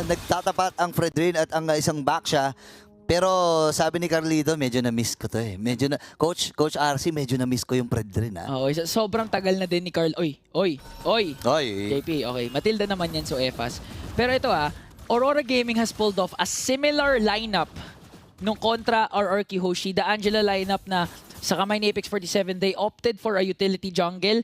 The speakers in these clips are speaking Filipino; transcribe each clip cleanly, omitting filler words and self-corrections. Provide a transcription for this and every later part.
nagtatapat ang Fredrin at ang isang back siya. Pero sabi ni Carlito, medyo na-miss ko to eh. Medyo na, Coach RC, medyo na-miss ko yung Fredrin ha. Oo, sobrang tagal na din ni Carl. Oy. JP, okay. Matilda naman yan, so EFAS. Pero ito Aurora Gaming has pulled off a similar lineup nung kontra RRQ Hoshi. The Angela lineup na sa kamay ni Apex 47, they opted for a utility jungle.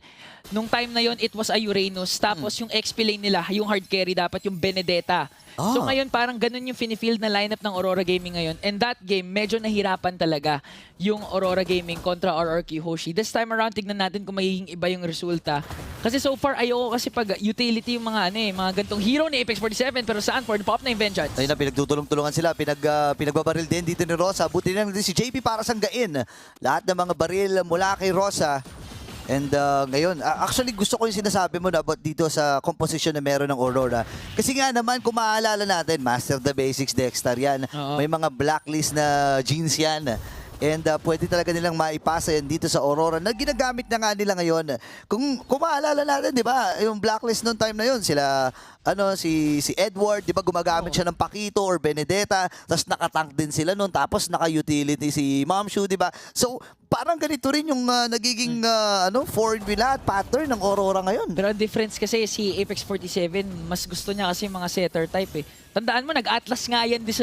Nung time na yon, it was a Uranus. Tapos yung XP lane nila, yung hard carry dapat yung Benedetta. So ngayon parang ganun yung finifield na lineup ng Aurora Gaming ngayon. And that game, medyo nahirapan talaga yung Aurora Gaming kontra RRQ Hoshi. This time around, tignan natin kung magiging iba yung resulta. Kasi so far, ayoko kasi pag utility yung mga mga gantong hero ni Apex 47, pero saan for pop na yung Vengeance. Ayun na, pinagtutulong-tulungan sila. Pinagbabaril din dito ni Rosa. Buti na din si JP para sanggain lahat ng mga baril mula kay Rosa. And ngayon, actually gusto ko yung sinasabi mo na about dito sa composition na meron ng Aurora. Kasi nga naman, kung maaalala natin, Master the Basics, Dexter yan. May mga blacklist na jeans yan. And pwede talaga nilang maipasa yan dito sa Aurora na ginagamit na nga nila ngayon. Kung maalala natin, di ba, yung blacklist noong time na yun, sila, si Edward, di ba, gumagamit siya ng Paquito or Benedetta, tapos nakatank din sila noon, tapos naka-utility si Mamshu, di ba? So, parang ganito rin yung nagiging formula at pattern ng Aurora ngayon. Pero ang difference kasi si Apex 47, mas gusto niya kasi mga setter type eh. Tandaan mo, nag-Atlas nga yan this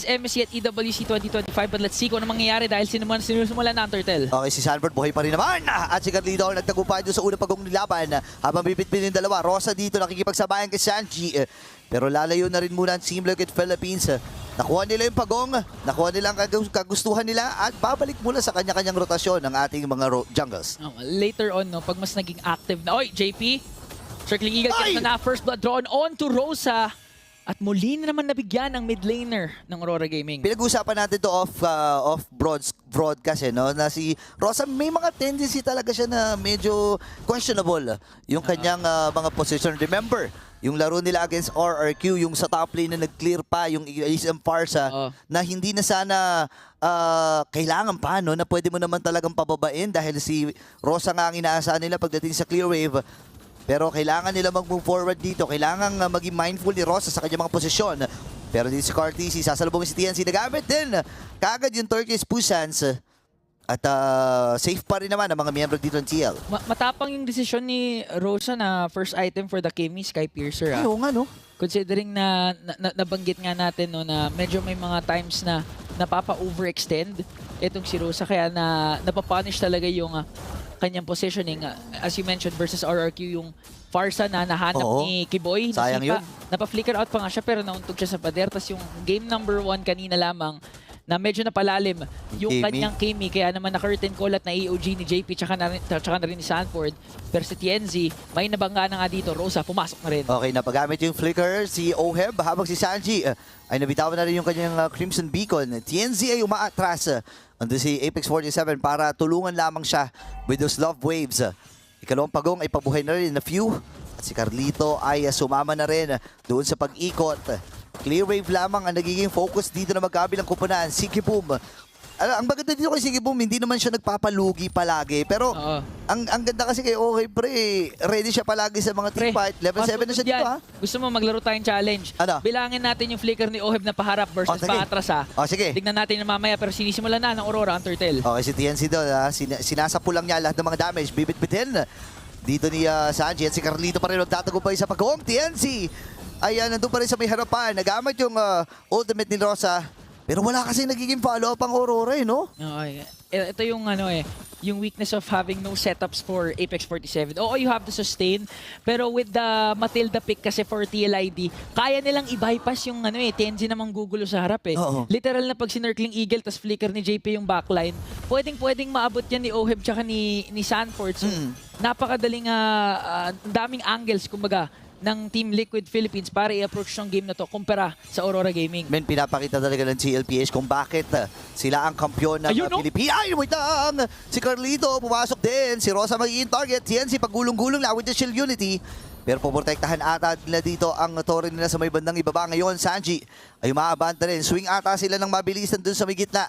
MSC at EWC 2025. But let's see kung ano mangyayari dahil sinusumula na ang Turtle. Okay, si Sanford buhay pa rin naman. At si Carlito nagtagumpay doon sa unang pagong nilaban. Habang bibitbit yung dalawa, Rosa dito nakikipagsabayan kay Sanji. Pero lalayo na rin muna ang Team Liquid Philippines. Nakuha nila yung pagong, nakuha nila ang kagustuhan nila at babalik mula sa kanya-kanyang rotasyon ng ating mga jungles. Later on, pag mas naging active na, JP, Circling Eagle gets na first blood drawn on to Rosa. At muli na naman nabigyan ang mid laner ng Aurora Gaming. Pinag-usapan natin to off broadcast na si Rosa may mga tendency talaga siya na medyo questionable yung kanyang mga position. Remember, yung laro nila against RRQ, yung sa top lane na nag-clear pa, yung isang Farsa na hindi na sana kailangan pa, na pwede mo naman talagang pababain dahil si Rosa nga ang inaasahan nila pagdating sa clear wave. Pero kailangan nila mag-move forward dito. Kailangan maging mindful ni Rosa sa kanyang mga posisyon. Pero dito si Cartesi, sasalubungin si TNC. Nagamit din kagad yung Turkish Pusans. At safe pa rin naman ang mga miyembro dito ng TL. Matapang yung desisyon ni Rosa na first item for the Kimi Sky Piercer. Oo nga, no? Considering na nabanggit nga natin na medyo may mga times na napapa-overextend itong si Rosa. Kaya napapunish talaga yung kanyang positioning, as you mentioned, versus RRQ, yung Farsa na nahanap ni Kiboy. Sayang yun. Napa-flicker out pa nga siya pero nauntog siya sa pader. Tapos yung game number 1 kanina lamang na medyo napalalim yung kanyang Kimi. Kaya naman na-curtain call at na-EOG ni JP tsaka na rin ni Sanford. Pero si TNZ, may nabangga na nga dito. Rosa, pumasok na rin. Okay, napagamit yung flicker si Oheb habang si Sanji ay nabitawan na rin yung kanyang Crimson Beacon. TNZ ay umaatras. Andun si Apex 47 para tulungan lamang siya with those love waves. Ikalawang pagong ay pabuhay na rin na few. At si Carlito ay sumama na rin doon sa pag-ikot. Clear wave lamang ang nagiging focus dito na magkabilang kupunan. Sige Boom. Ang maganda dito kay Sige Boom, hindi naman siya nagpapalugi palagi. Pero ang ganda kasi kay Okay Pre, ready siya palagi sa mga team fight. Level 7 na siya dito Gusto mo maglaro tayong challenge? Bilangin natin yung flicker ni Oheb na paharap versus paatras sige. Tignan natin na mamaya pero sinisimulan na ng Aurora ang Turtle. Okay, si TNC doon sinasapulang niya lahat ng mga damage. Bibit-bitin dito ni Sanji at si Carlito pa rin magtatagumpay sa pag-home. TNC ay nandun pa rin sa may harapan. Nagamit yung ultimate ni Rosa. Pero wala kasi nagiging follow-up ang Aurora no? Okay. Ito yung yung weakness of having no setups for Apex 47. Oo, you have to sustain. Pero with the Matilda pick kasi for TLID, kaya nilang i-bypass yung TNZ namang gugulo sa harap Literal na pag sinircling Eagle tas flicker ni JP yung backline, pwedeng maabot yan ni Oheb tsaka ni Sanford. So, napakadaling daming angles kumbaga ng Team Liquid Philippines para i-approach yung game na to kumpara sa Aurora Gaming. Pinapakita talaga ng CLPH kung bakit sila ang kampyon ng Pilipinas. Ay, wait lang! Si Carlito pumasok din. Si Rosa magiging target. TNC pagulong-gulong na with the Shield Unity. Pero puprotektahan ata nila dito ang torre nila sa may bandang ibaba. Ngayon, Sanji ay umaabante rin. Swing ata sila ng mabilisan dun sa may gitna.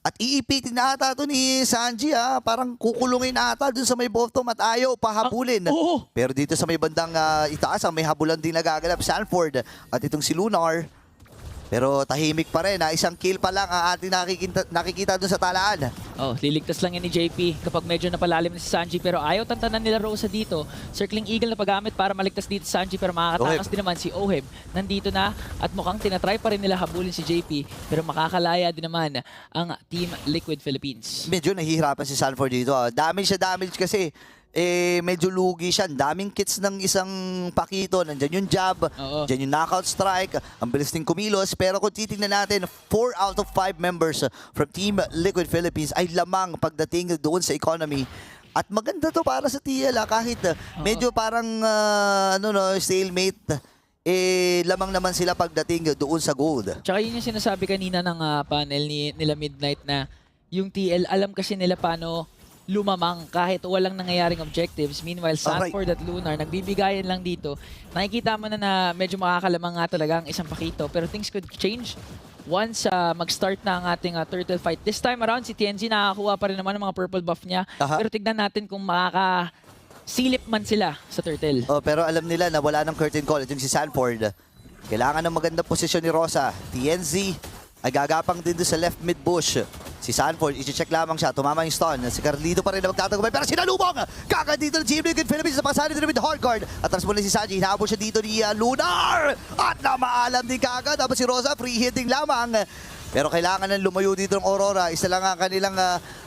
At iipitin na ata ito ni Sanji parang kukulungin ata dun sa may bottom at ayaw pahabulin. Oo. Pero dito sa may bandang itaas, may habulan din nagaganap Sanford at itong si Lunar. Pero tahimik pa rin, isang kill pa lang ang ating nakikita dun sa talaan. Oh, liligtas lang yan ni JP kapag medyo napalalim na si Sanji, pero ayaw tantanan nila Rosa dito. Circling Eagle na paggamit para maligtas dito si Sanji, pero makakatakas din naman si Oheb. Nandito na at mukhang tinatry pa rin nila habulin si JP, pero makakalaya din naman ang Team Liquid Philippines. Medyo nahihirapan si Sanford dito. Damage kasi. Medyo lugi siya. Ang daming kits ng isang Pakito. Nandyan yung jab, dyan yung knockout strike. Ang bilis din kumilos. Pero kung titignan natin, 4 out of 5 members from Team Liquid Philippines ay lamang pagdating doon sa economy. At maganda to para sa TL kahit medyo parang stalemate. Lamang naman sila pagdating doon sa gold. Tsaka yun yung sinasabi kanina ng panel nila Midnight na yung TL, alam kasi nila paano lumamang kahit walang nangyayaring objectives. Meanwhile, Sanford at Lunar, nagbibigayan lang dito. Nakikita mo na medyo makakalamang nga talaga ang isang Pakito. Pero things could change once mag-start na ang ating turtle fight. This time around, si TNZ nakakuha pa rin naman ng mga purple buff niya. Pero tignan natin kung silip man sila sa turtle. Pero alam nila na wala ng curtain call. Ito yung si Sanford. Kailangan ng magandang posisyon ni Rosa. TNZ ay gagapang din doon sa left mid bush. Si Sanford, i-check lamang siya. Tumama yung stun. Si Carlito pa rin na magtatagumay. Pero sinalubong! Kagad dito ng Team Liquid Philippines sa pasanin din with hard guard. Atras muna si Sanji. Hinahabol siya dito ni Lunar! At namaalam din kagad. Tapos si Rosa, free hitting lamang. Pero kailangan ng lumayo dito ng Aurora. Isa lang ang kanilang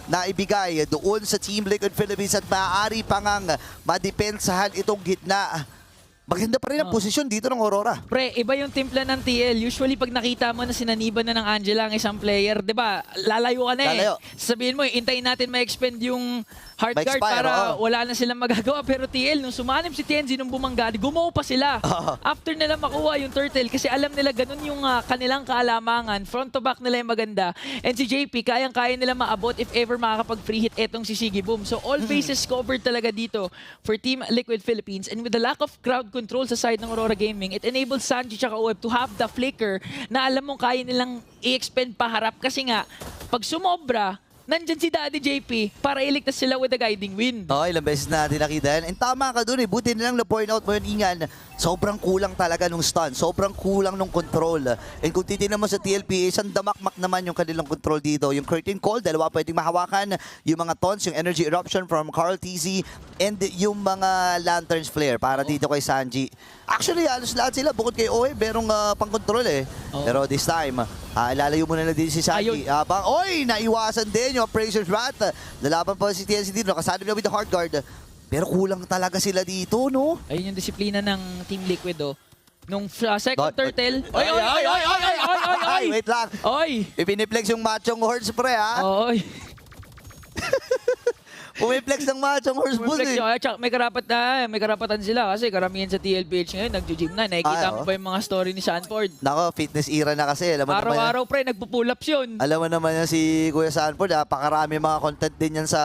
naibigay doon sa Team Liquid Philippines at maaari pang madepensahan itong gitna. Maganda pa rin ang posisyon dito ng Aurora. Pre, iba yung timpla ng TL. Usually, pag nakita mo na sinaniban na ng Angela ang isang player, di ba, lalayo ka na Lalayo. Sabihin mo, intayin natin ma-expend yung hard guard para wala na silang magagawa. Pero TL, nung sumanim si TNZ nung bumangga, gumawa pa sila. After nila makuha yung turtle, kasi alam nila ganun yung kanilang kaalamangan. Front to back nila yung maganda. And si JP, kayang-kaya nila maabot if ever makakapag-free hit etong si Siggy Boom. So all bases covered talaga dito for Team Liquid Philippines. And with the lack of crowd control sa side ng Aurora Gaming, it enables Sanji tsaka Oeb to have the flicker na alam mong kaya nilang i-expend paharap kasi nga, pag sumobra, nandyan si Daddy JP para iligtas sila with the guiding wind. Ilang beses na natin nakita yan. And tama ka dun buti nilang na-point out mo yun, Ingan. Sobrang kulang talaga nung stun. Sobrang kulang nung control. And kung titignan mo sa TLPA, isang damakmak naman yung kanilang control dito. Yung curtain call, dalawa pwedeng mahawakan. Yung mga taunts, yung energy eruption from Carl TZ, and yung mga lanterns flare para dito kay Sanji. Actually, halos lahat sila, bukod kay Oe, merong pang-control Pero this time, ilalayo muna na din si Sanji. Naiwasan din yung Appraiser's Wrath. Lalaban pa si TNC dito, nakasanib na with the hard guard. Pero kulang talaga sila dito, no? Ayun yung disiplina ng Team Liquid, Nung second turtle... Wait lang. Ipiniplex yung machong horse, pre, Pumiplex ng machong horse bull, May karapatan sila kasi karamihan sa TLPH ngayon nagjo-gym na. Nakikita mo ba yung mga story ni Sanford? Nako, fitness era na kasi. Araw-araw, pre, nagpo-pull-ups yun. Alam mo naman yan si Kuya Sanford, pakarami mga content din yan sa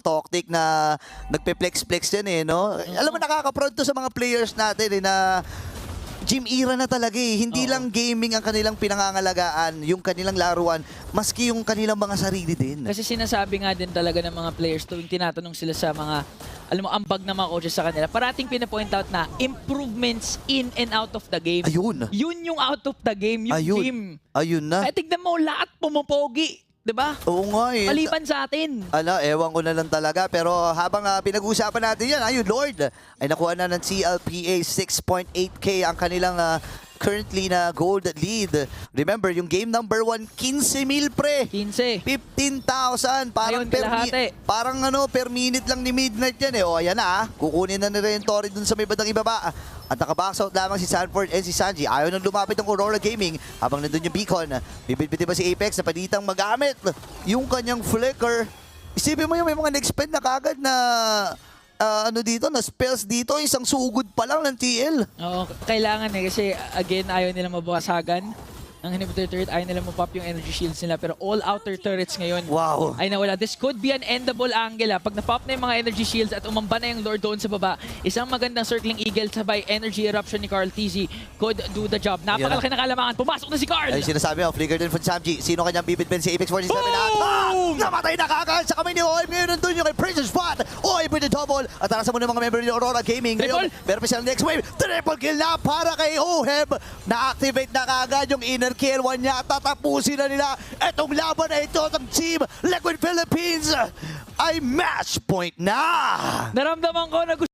Toktik na nagpe-flex-flex yan, no? Alam mo, nakaka-proud to sa mga players natin, na gym era na talaga, Hindi lang gaming ang kanilang pinangangalagaan, yung kanilang laruan, maski yung kanilang mga sarili din. Kasi sinasabi nga din talaga ng mga players tuwing tinatanong sila sa mga, alam mo, ambag na mga coaches sa kanila, parating pinapoint out na improvements in and out of the game. Ayun. Yun yung out of the game, yung gym. Ayun na. Ay, tignan mo, lahat pumapogi. Diba? Oo nga, Maliban sa atin. Ewan ko na lang talaga. Pero habang pinag-uusapan natin yan, yung Lord ay nakuha na ng CLPA 6.8K ang kanilang currently na gold lead. Remember, yung game number 1, 15,000 pre. 15. 15,000. Parang per minute lang ni Midnight yan ayan na kukunin na nila yung Tori dun sa may bandang ibaba. At nakabox out lamang si Sanford and si Sanji. Ayaw nang lumapit ng Aurora Gaming habang nandun yung beacon. Bibit-bitin ba si Apex na palitang magamit yung kanyang flicker. Isipin mo yung may mga nag-spend na kagad na na spells dito, isang sugod pa lang ng TL. Oo, kailangan kasi again, ayaw nila mabawasagan ng inhibitor turret. Ayaw nila mapop yung energy shields nila. Pero all outer turrets ngayon Wow. ay nawala. This could be an endable angle. Pag napop na yung mga energy shields at umamba na yung Lord doon sa baba, isang magandang circling eagle sabay energy eruption ni Carl TZ could do the job. Napakalaki na kalamangan. Pumasok na si Carl! Ay, sinasabi mo, flicker din from Samji. Sino kanyang bibitbin si Apex 47 at namatay na kagad sa kamay ni OIB. Ngayon nandun yung kay Princess Spot. OIB with the double. At tarasan mo ng mga member ni Aurora Gaming. Ngayon, meron pa silang next wave. Triple kill na para kay OHEB. Na-activate na kagad yung inner kill. One niya. Tatapusin na nila itong laban na ito ng Team Liquid Philippines ay match point na. Naramdaman ko na gusto